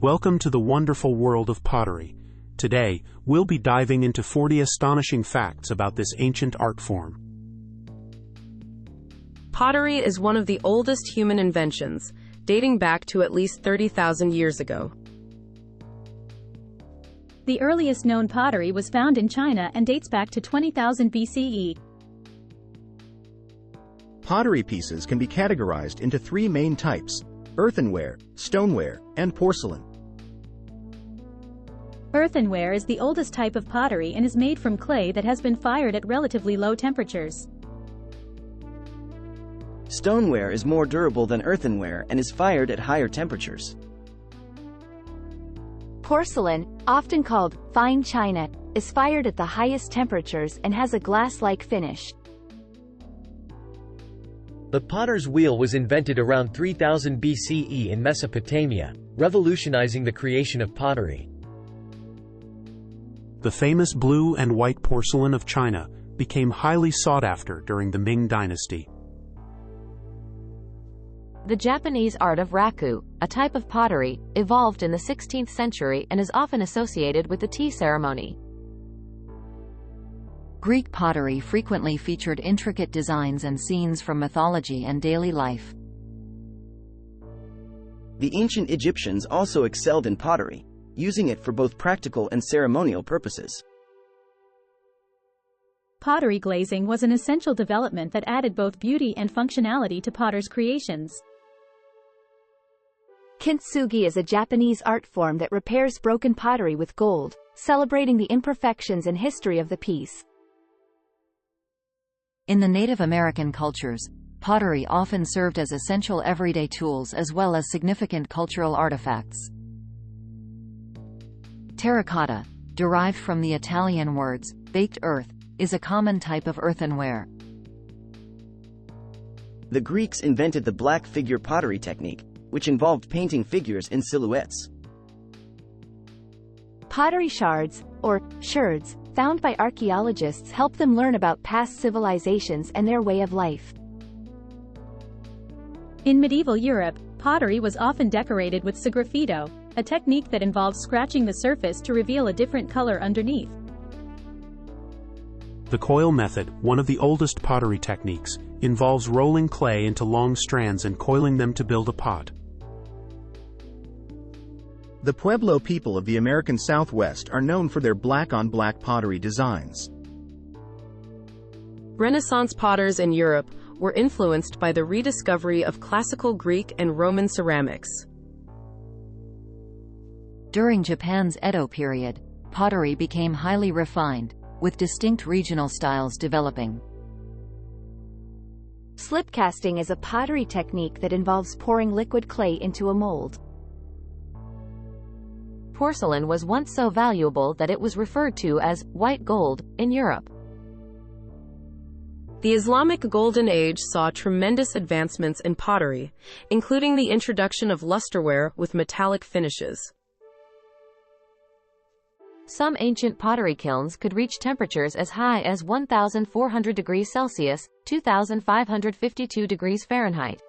Welcome to the wonderful world of pottery. Today, we'll be diving into 40 astonishing facts about this ancient art form. Pottery is one of the oldest human inventions, dating back to at least 30,000 years ago. The earliest known pottery was found in China and dates back to 20,000 BCE. Pottery pieces can be categorized into three main types: earthenware, stoneware, and porcelain. Earthenware is the oldest type of pottery and is made from clay that has been fired at relatively low temperatures. Stoneware is more durable than earthenware and is fired at higher temperatures. Porcelain, often called fine china, is fired at the highest temperatures and has a glass-like finish. The potter's wheel was invented around 3000 BCE in Mesopotamia, revolutionizing the creation of pottery. The famous blue and white porcelain of China became highly sought after during the Ming Dynasty. The Japanese art of raku, a type of pottery, evolved in the 16th century and is often associated with the tea ceremony. Greek pottery frequently featured intricate designs and scenes from mythology and daily life. The ancient Egyptians also excelled in pottery, using it for both practical and ceremonial purposes. Pottery glazing was an essential development that added both beauty and functionality to potters' creations. Kintsugi is a Japanese art form that repairs broken pottery with gold, celebrating the imperfections and history of the piece. In the Native American cultures, pottery often served as essential everyday tools as well as significant cultural artifacts. Terracotta, derived from the Italian words baked earth, is a common type of earthenware. The Greeks invented the black figure pottery technique, which involved painting figures in silhouettes. Pottery shards, or sherds, found by archaeologists help them learn about past civilizations and their way of life. In medieval Europe, pottery was often decorated with sgraffito, a technique that involves scratching the surface to reveal a different color underneath. The coil method, one of the oldest pottery techniques, involves rolling clay into long strands and coiling them to build a pot. The Pueblo people of the American Southwest are known for their black-on-black pottery designs. Renaissance potters in Europe were influenced by the rediscovery of classical Greek and Roman ceramics. During Japan's Edo period, pottery became highly refined, with distinct regional styles developing. Slip casting is a pottery technique that involves pouring liquid clay into a mold. Porcelain was once so valuable that it was referred to as white gold in Europe. The Islamic Golden Age saw tremendous advancements in pottery, including the introduction of lusterware with metallic finishes. Some ancient pottery kilns could reach temperatures as high as 1,400 degrees Celsius, 2,552 degrees Fahrenheit.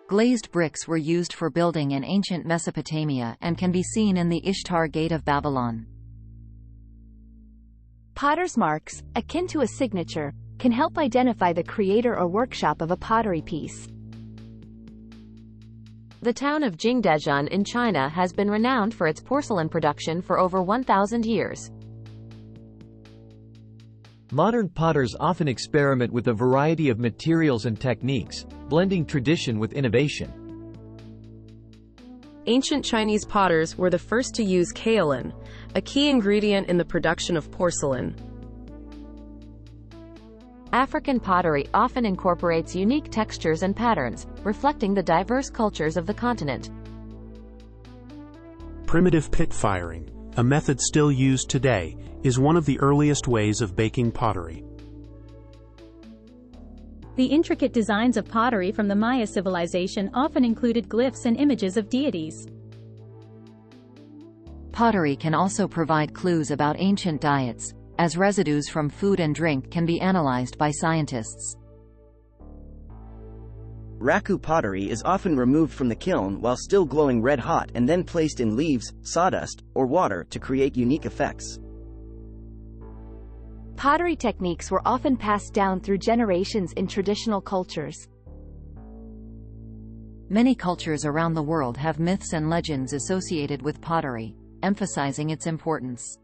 Glazed bricks were used for building in ancient Mesopotamia and can be seen in the Ishtar Gate of Babylon. Potter's marks, akin to a signature, can help identify the creator or workshop of a pottery piece. The town of Jingdezhen in China has been renowned for its porcelain production for over 1,000 years. Modern potters often experiment with a variety of materials and techniques, blending tradition with innovation. Ancient Chinese potters were the first to use kaolin, a key ingredient in the production of porcelain. African pottery often incorporates unique textures and patterns, reflecting the diverse cultures of the continent. Primitive pit firing, a method still used today, is one of the earliest ways of baking pottery. The intricate designs of pottery from the Maya civilization often included glyphs and images of deities. Pottery can also provide clues about ancient diets, as residues from food and drink can be analyzed by scientists. Raku pottery is often removed from the kiln while still glowing red hot and then placed in leaves, sawdust, or water to create unique effects. Pottery techniques were often passed down through generations in traditional cultures. Many cultures around the world have myths and legends associated with pottery, emphasizing its importance.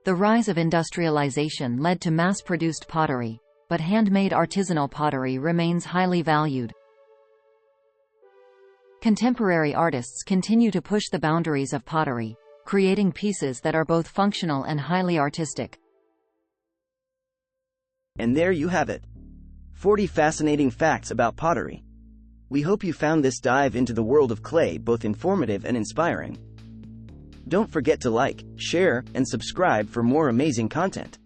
The rise of industrialization led to mass-produced pottery, but handmade artisanal pottery remains highly valued. Contemporary artists continue to push the boundaries of pottery, creating pieces that are both functional and highly artistic. And there you have it. 40 fascinating facts about pottery. We hope you found this dive into the world of clay both informative and inspiring. Don't forget to like, share, and subscribe for more amazing content.